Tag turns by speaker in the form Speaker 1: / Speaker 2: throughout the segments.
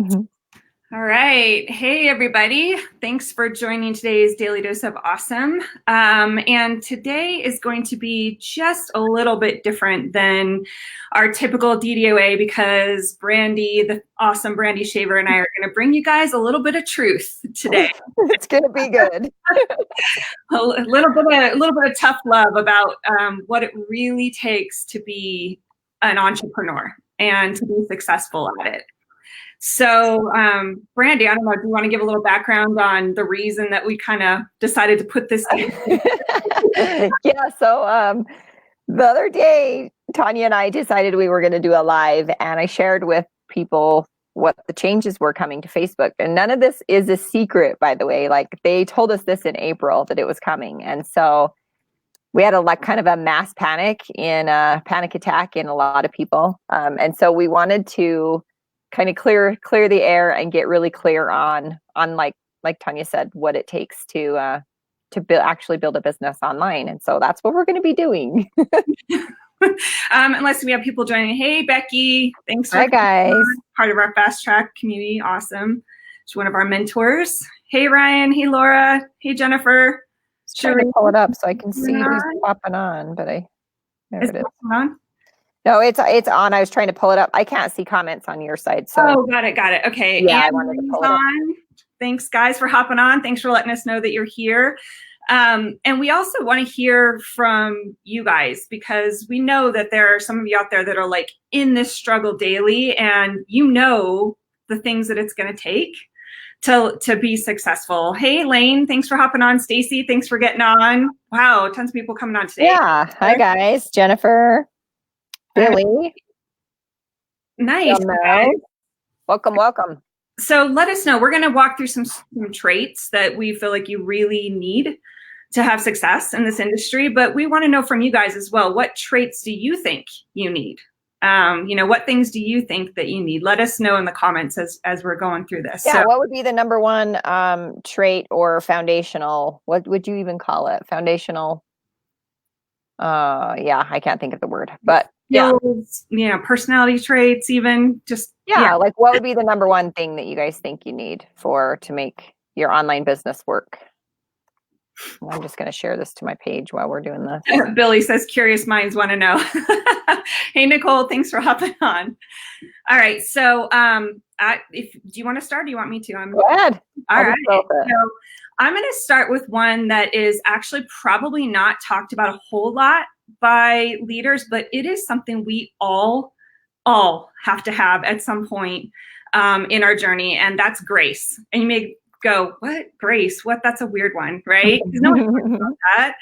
Speaker 1: Mhm.
Speaker 2: All right. Hey, everybody. Thanks for joining today's Daily Dose of Awesome. And today is going to be just a little bit different than our typical DDOA because Brandy, the awesome Brandy Shaver, and I are going to bring you guys a little bit of truth today.
Speaker 1: It's going to be good.
Speaker 2: a little bit of tough love about what it really takes to be an entrepreneur and to be successful at it. So, Brandy, I don't know, do you want to give a little background on the reason that we kind of decided to put this together?
Speaker 1: Yeah, so the other day, Tanya and I decided we were going to do a live, and I shared with people what the changes were coming to Facebook. And none of this is a secret, by the way. Like, they told us this in April that it was coming. And so we had kind of a mass panic attack in a lot of people. And so we wanted to kind of clear the air and get really clear on like Tanya said, what it takes to actually build a business online. And so that's what we're going to be doing.
Speaker 2: Unless we have people joining. Hey, Becky, thanks for
Speaker 1: Hi, guys.
Speaker 2: part of our Fast Track community. Awesome. She's one of our mentors. Hey, Ryan. Hey, Laura. Hey, Jennifer.
Speaker 1: Trying to pull it up so I can see who's popping on, but there it is.
Speaker 2: On?
Speaker 1: No, it's on. I was trying to pull it up. I can't see comments on your side. So.
Speaker 2: Oh, got it. Okay.
Speaker 1: Yeah, I wanted to pull it up.
Speaker 2: Thanks, guys, for hopping on. Thanks for letting us know that you're here. And we also want to hear from you guys because we know that there are some of you out there that are like in this struggle daily, and you know the things that it's going to take to be successful. Hey, Lane, thanks for hopping on. Stacy, thanks for getting on. Wow, tons of people coming on today.
Speaker 1: Yeah. Hi, guys. Jennifer. Billy.
Speaker 2: Nice.
Speaker 1: Welcome.
Speaker 2: So let us know. We're going to walk through some traits that we feel like you really need to have success in this industry, but we want to know from you guys as well. What traits do you think you need? What things do you think that you need? Let us know in the comments as we're going through this.
Speaker 1: Yeah, so, what would be the number one trait or foundational? What would you even call it? Foundational. Yeah, I can't think of the word, but
Speaker 2: skills, personality traits, even just
Speaker 1: like what would be the number one thing that you guys think you need to make your online business work? I'm just going to share this to my page while we're doing this.
Speaker 2: Billy says curious minds want to know. Hey, Nicole, thanks for hopping on. All right, so do you want to start? Do you want me to?
Speaker 1: Go ahead.
Speaker 2: All right. So I'm going to start with one that is actually probably not talked about a whole lot by leaders, but it is something we all have to have at some point in our journey, and that's grace. And you may go, what? Grace? What? That's a weird one, right? Because no one talks about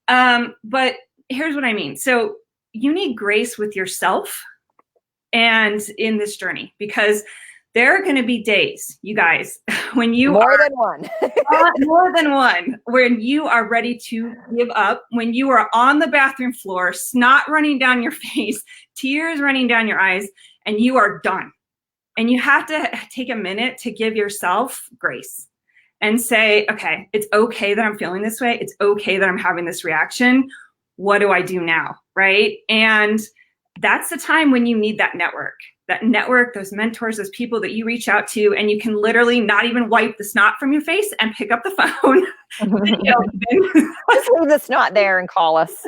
Speaker 2: that. But here's what I mean. So you need grace with yourself and in this journey, because there are going to be days, you guys, when you
Speaker 1: more than one,
Speaker 2: when you are ready to give up, when you are on the bathroom floor, snot running down your face, tears running down your eyes, and you are done. And you have to take a minute to give yourself grace and say, okay, it's okay that I'm feeling this way. It's okay that I'm having this reaction. What do I do now? Right? And that's the time when you need that network, those mentors, those people that you reach out to, and you can literally not even wipe the snot from your face and pick up the phone.
Speaker 1: Just leave the snot there and call us.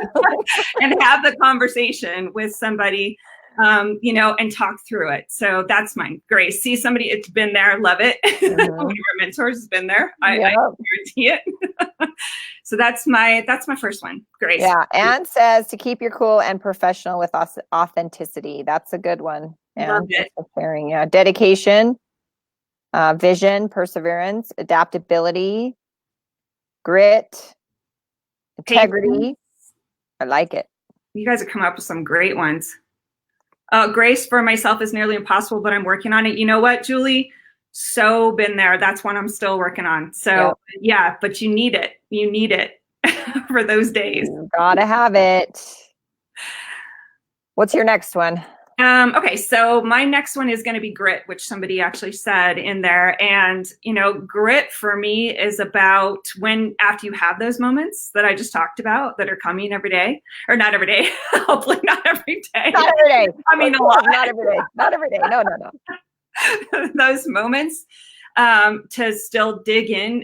Speaker 2: And have the conversation with somebody, and talk through it. So that's mine. Grace. See somebody, it's been there, love it. One of our mentors has been there. I guarantee it. So that's my first one. Grace.
Speaker 1: Yeah. Anne says to keep your cool and professional with authenticity. That's a good one.
Speaker 2: Love it.
Speaker 1: Sharing. Yeah. Dedication, vision, perseverance, adaptability, grit, integrity. I like it.
Speaker 2: You guys have come up with some great ones. Grace for myself is nearly impossible, but I'm working on it. You know what, Julie? So been there. That's one I'm still working on. So yeah, but you need it. You need it for those days.
Speaker 1: You gotta have it. What's your next one?
Speaker 2: Okay, so my next one is going to be grit, which somebody actually said in there. And, grit for me is about after you have those moments that I just talked about that are coming every day, or not every day, hopefully not every day.
Speaker 1: Not every day.
Speaker 2: I mean, a lot.
Speaker 1: Not every day. Not every day. No.
Speaker 2: those moments to still dig in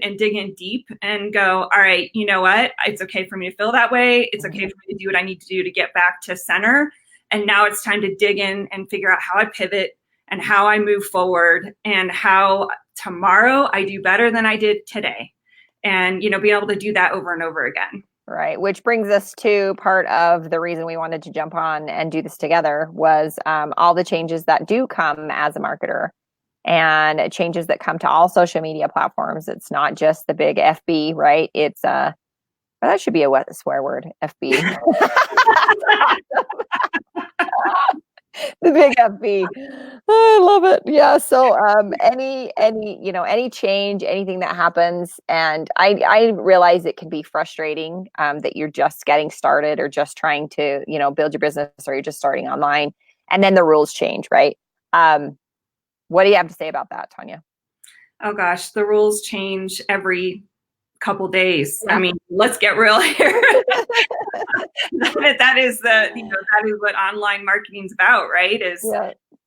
Speaker 2: deep and go, all right, you know what? It's okay for me to feel that way. It's okay for me to do what I need to do to get back to center. And now it's time to dig in and figure out how I pivot and how I move forward and how tomorrow I do better than I did today. And, you know, being able to do that over and over again.
Speaker 1: Right. Which brings us to part of the reason we wanted to jump on and do this together was all the changes that do come as a marketer and changes that come to all social media platforms. It's not just the big FB, right? It's that should be a swear word, FB. The big FB. Oh, I love it. Yeah. So any change, anything that happens, and I realize it can be frustrating that you're just getting started or just trying to, build your business, or you're just starting online, and then the rules change, right? What do you have to say about that, Tanya?
Speaker 2: Oh gosh, the rules change every couple days. Yeah. I mean, let's get real here. that is what online marketing is about, right?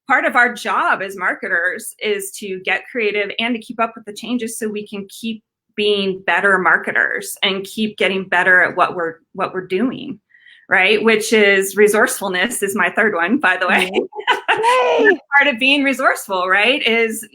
Speaker 2: Part of our job as marketers is to get creative and to keep up with the changes so we can keep being better marketers and keep getting better at what we're doing, right? Which is resourcefulness is my third one, by the way. Part of being resourceful, right, is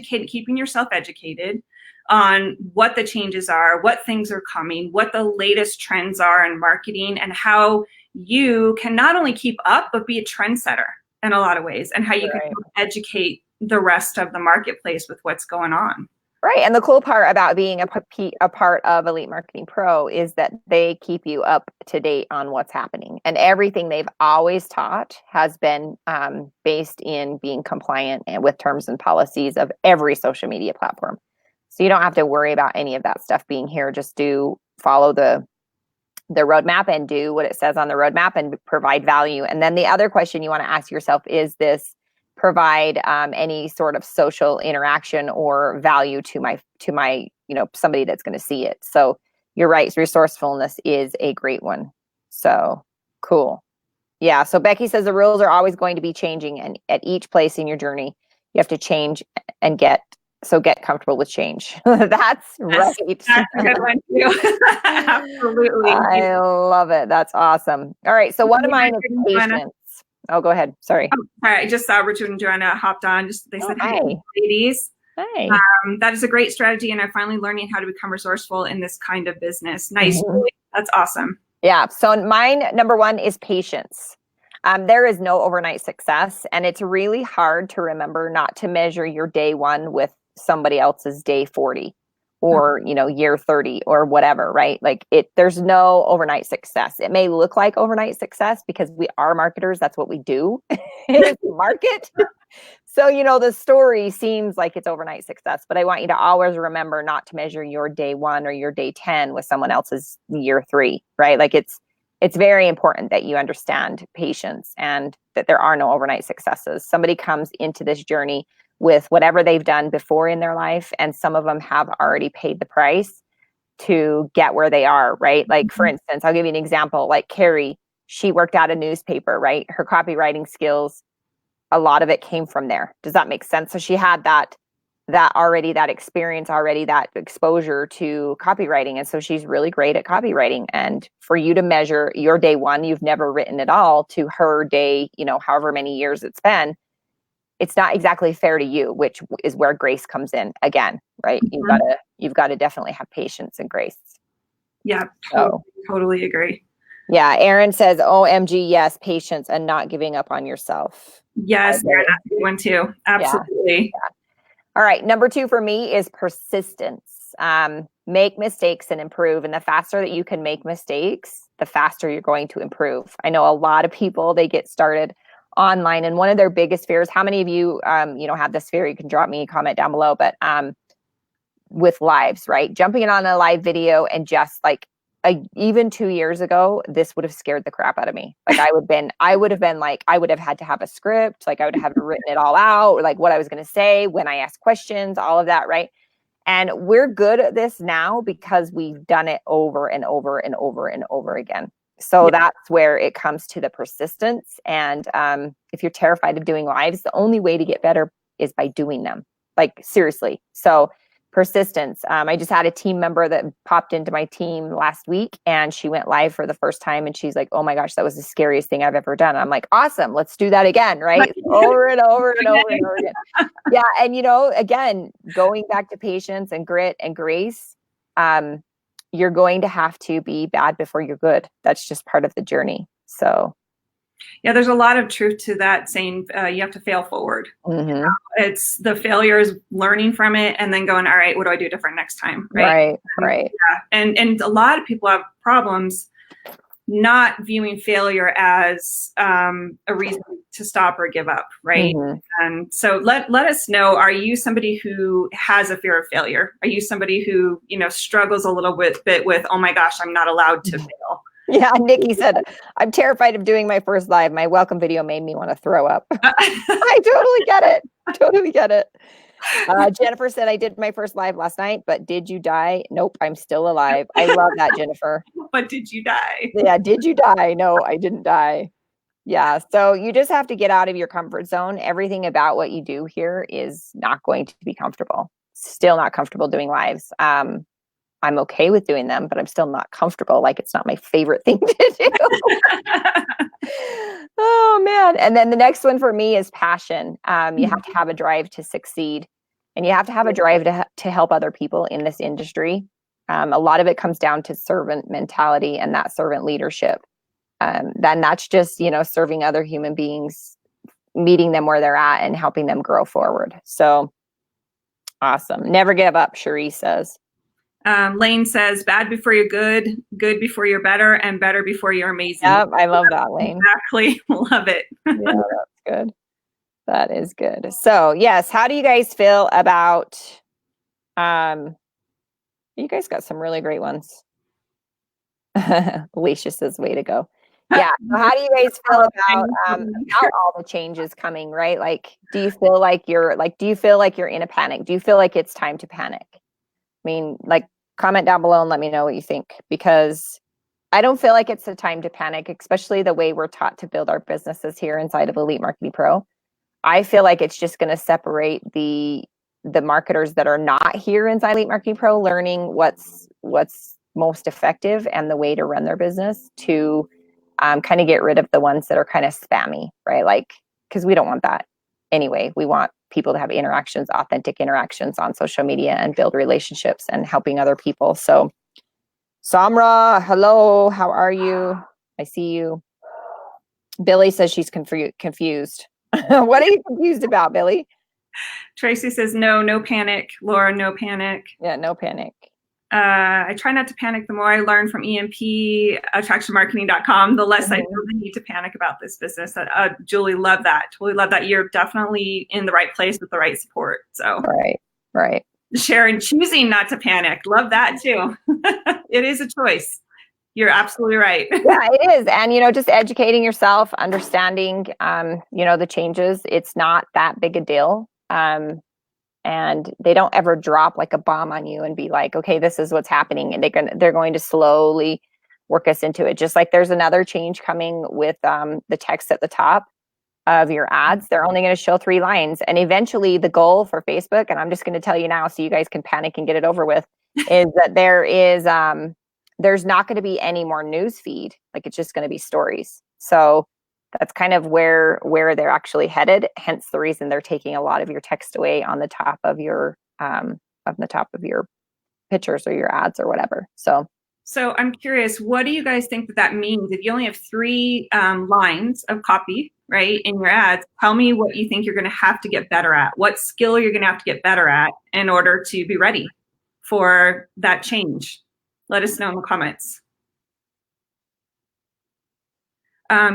Speaker 2: keeping yourself educated on what the changes are, what things are coming, what the latest trends are in marketing, and how you can not only keep up, but be a trendsetter in a lot of ways, and how you can educate the rest of the marketplace with what's going on.
Speaker 1: Right. And the cool part about being a part of Elite Marketing Pro is that they keep you up to date on what's happening. And everything they've always taught has been based in being compliant and with terms and policies of every social media platform. So you don't have to worry about any of that stuff being here. Just follow the roadmap and do what it says on the roadmap and provide value. And then the other question you want to ask yourself is this: provide any sort of social interaction or value to my somebody that's going to see it. So you're right, resourcefulness is a great one. So cool. Yeah. So Becky says the rules are always going to be changing, and at each place in your journey, you have to change and get comfortable with change. That's right.
Speaker 2: That's a good one too. Absolutely.
Speaker 1: I love it. That's awesome. All right. So one of mine is patience. Oh, go ahead. Sorry.
Speaker 2: Oh, sorry. I just saw Richard and Joanna hopped on. They said,
Speaker 1: hi,
Speaker 2: ladies.
Speaker 1: Hi.
Speaker 2: That is a great strategy, and I'm finally learning how to become resourceful in this kind of business. Nice. Mm-hmm. That's awesome.
Speaker 1: Yeah. So mine, number one, is patience. There is no overnight success, and it's really hard to remember not to measure your day one with somebody else's day 40 or, year 30 or whatever, right? Like there's no overnight success. It may look like overnight success because we are marketers. That's what we do. Market. So, the story seems like it's overnight success, but I want you to always remember not to measure your day 1 or your day 10 with someone else's year 3, right? Like it's very important that you understand patience and that there are no overnight successes. Somebody comes into this journey with whatever they've done before in their life, and some of them have already paid the price to get where they are, right? Like, for instance, I'll give you an example. Like Carrie, she worked at a newspaper, right? Her copywriting skills, a lot of it came from there. Does that make sense? So she had that experience already, that exposure to copywriting. And so she's really great at copywriting. And for you to measure your day 1, you've never written at all, to her day, however many years it's been, it's not exactly fair to you, which is where grace comes in again, right? Mm-hmm. You've got to definitely have patience and grace.
Speaker 2: Yeah, totally agree.
Speaker 1: Yeah. Erin says, OMG, yes, patience and not giving up on yourself.
Speaker 2: Yes, Erin, that's a good one too. Absolutely.
Speaker 1: Yeah. All right. Number 2 for me is persistence. Make mistakes and improve. And the faster that you can make mistakes, the faster you're going to improve. I know a lot of people, they get started online, and one of their biggest fears, how many of you have this fear? You can drop me a comment down below, but with lives, right? Jumping in on a live video, and just like even 2 years ago, this would have scared the crap out of me. Like I would have had to have a script, like I would have written it all out, or like what I was going to say when I ask questions, all of that, right? And we're good at this now because we've done it over and over and over and over again. So that's where it comes to the persistence. And if you're terrified of doing lives, the only way to get better is by doing them. Like seriously. So persistence. I just had a team member that popped into my team last week and she went live for the first time and she's like, oh my gosh, that was the scariest thing I've ever done. I'm like, awesome, let's do that again, right? Over and over and over and over again. Yeah. And again, going back to patience and grit and grace, you're going to have to be bad before you're good. That's just part of the journey. So
Speaker 2: yeah, there's a lot of truth to that saying you have to fail forward.
Speaker 1: mm-hmm.
Speaker 2: It's the failure is learning from it and then going, all right, what do I do different next time?
Speaker 1: Right.
Speaker 2: Yeah. And a lot of people have problems not viewing failure as a reason to stop or give up, right?
Speaker 1: Mm-hmm.
Speaker 2: And so let us know, are you somebody who has a fear of failure? Are you somebody who, struggles a little bit with, oh my gosh, I'm not allowed to fail?
Speaker 1: Yeah, Nikki said, I'm terrified of doing my first live. My welcome video made me want to throw up. I totally get it. Totally get it. Jennifer said, I did my first live last night, but did you die? Nope, I'm still alive. I love that, Jennifer.
Speaker 2: But did you die?
Speaker 1: Yeah, did you die? No, I didn't die. Yeah, so you just have to get out of your comfort zone. Everything about what you do here is not going to be comfortable. Still not comfortable doing lives. I'm okay with doing them, but I'm still not comfortable. Like it's not my favorite thing to do. Oh man. And then the next one for me is passion. You have to have a drive to succeed and you have to have a drive to help other people in this industry. A lot of it comes down to servant mentality and that servant leadership. Then that's just, serving other human beings, meeting them where they're at and helping them grow forward. So awesome. Never give up, Cherie says.
Speaker 2: Lane says, bad before you're good, good before you're better, and better before you're amazing.
Speaker 1: Yep, I love that, Lane.
Speaker 2: Exactly. Love it.
Speaker 1: Yeah, that's good. That is good. So yes, how do you guys feel about, you guys got some really great ones. Alicia says, way to go. Yeah. So how do you guys feel about all the changes coming, right? Like, do you feel like you're in a panic? Do you feel like it's time to panic? I mean, like, comment down below and let me know what you think, because I don't feel like it's a time to panic, especially the way we're taught to build our businesses here inside of Elite Marketing Pro. I feel like it's just going to separate the marketers that are not here inside Elite Marketing Pro, learning what's most effective and the way to run their business, to kind of get rid of the ones that are kind of spammy, right? Like, because we don't want that anyway. We want people to have interactions, authentic interactions on social media and build relationships and helping other people. So Samra, hello, how are you? I see you. Billy says she's confused. What are you confused about, Billy?
Speaker 2: Tracy says, no panic. Laura, no panic.
Speaker 1: Yeah, no panic.
Speaker 2: I try not to panic. The more I learn from EMP, attractionmarketing.com, the less I feel the need to panic about this business. Julie, love that. Totally love that. You're definitely in the right place with the right support. So
Speaker 1: right.
Speaker 2: Sharon, choosing not to panic. Love that too. It is a choice. You're absolutely right.
Speaker 1: Yeah, it is. And, just educating yourself, understanding, the changes. It's not that big a deal. And they don't ever drop like a bomb on you and be like, okay, this is what's happening. And they're going to slowly work us into it. Just like there's another change coming with the text at the top of your ads. They're only going to show 3 lines. And eventually the goal for Facebook, and I'm just going to tell you now so you guys can panic and get it over with, is that there's not going to be any more news feed. Like it's just going to be stories. So that's kind of where they're actually headed. Hence the reason they're taking a lot of your text away on the top of your pictures or your ads or whatever. So
Speaker 2: I'm curious, what do you guys think that means? If you only have 3 lines of copy, right, in your ads, tell me what you think you're going to have to get better at. What skill you're going to have to get better at in order to be ready for that change. Let us know in the comments.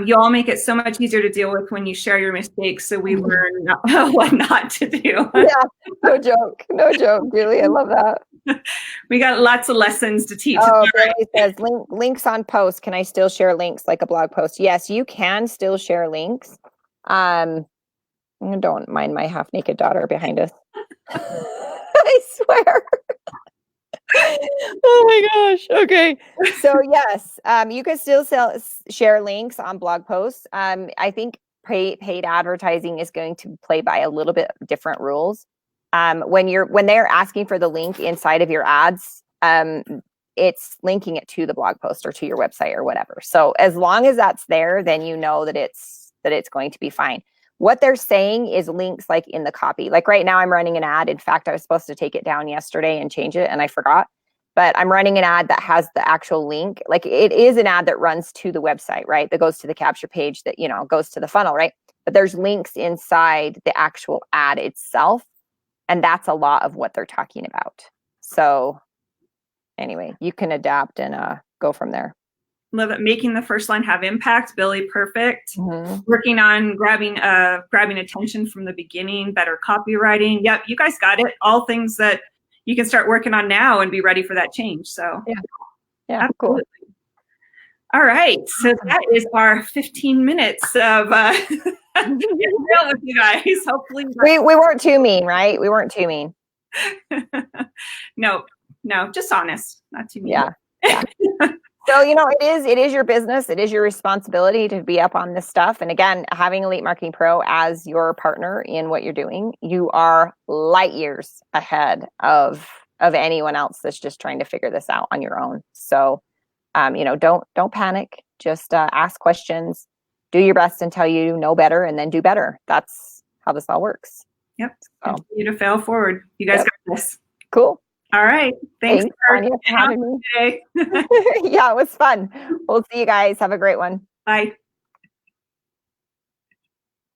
Speaker 2: You all make it so much easier to deal with when you share your mistakes, so we learn what not to do.
Speaker 1: Yeah, no joke, really. I love that.
Speaker 2: We got lots of lessons to teach.
Speaker 1: Oh, Brandy says links on posts. Can I still share links like a blog post? Yes, you can still share links. Don't mind my half-naked daughter behind us. I swear. Oh my gosh. Okay. So yes, you can still share links on blog posts. I think paid advertising is going to play by a little bit different rules. When they're asking for the link inside of your ads, it's linking it to the blog post or to your website or whatever. So as long as that's there, then you know that it's going to be fine. What they're saying is links like in the copy. Like right now I'm running an ad. In fact, I was supposed to take it down yesterday and change it and I forgot. But I'm running an ad that has the actual link. Like it is an ad that runs to the website, right? That goes to the capture page that, goes to the funnel, right? But there's links inside the actual ad itself. And that's a lot of what they're talking about. So anyway, you can adapt and go from there.
Speaker 2: Love it. Making the first line have impact. Billy, perfect.
Speaker 1: Mm-hmm.
Speaker 2: Working on grabbing attention from the beginning, better copywriting. Yep, you guys got it. All things that you can start working on now and be ready for that change. So
Speaker 1: yeah, absolutely.
Speaker 2: Cool. All right, so that is our 15 minutes of getting real with you guys. Hopefully,
Speaker 1: we weren't too mean, right? We weren't too mean.
Speaker 2: No, just honest, not too mean.
Speaker 1: Yeah. So, it is your business. It is your responsibility to be up on this stuff. And again, having Elite Marketing Pro as your partner in what you're doing, you are light years ahead of anyone else that's just trying to figure this out on your own. So, don't panic. Just ask questions, do your best until you know better, and then do better. That's how this all works.
Speaker 2: Yep. So. Continue to fail forward. You guys got this.
Speaker 1: Cool.
Speaker 2: All right. Thanks
Speaker 1: Tanya, for having me today. Yeah, it was fun. We'll see you guys. Have a great one.
Speaker 2: Bye.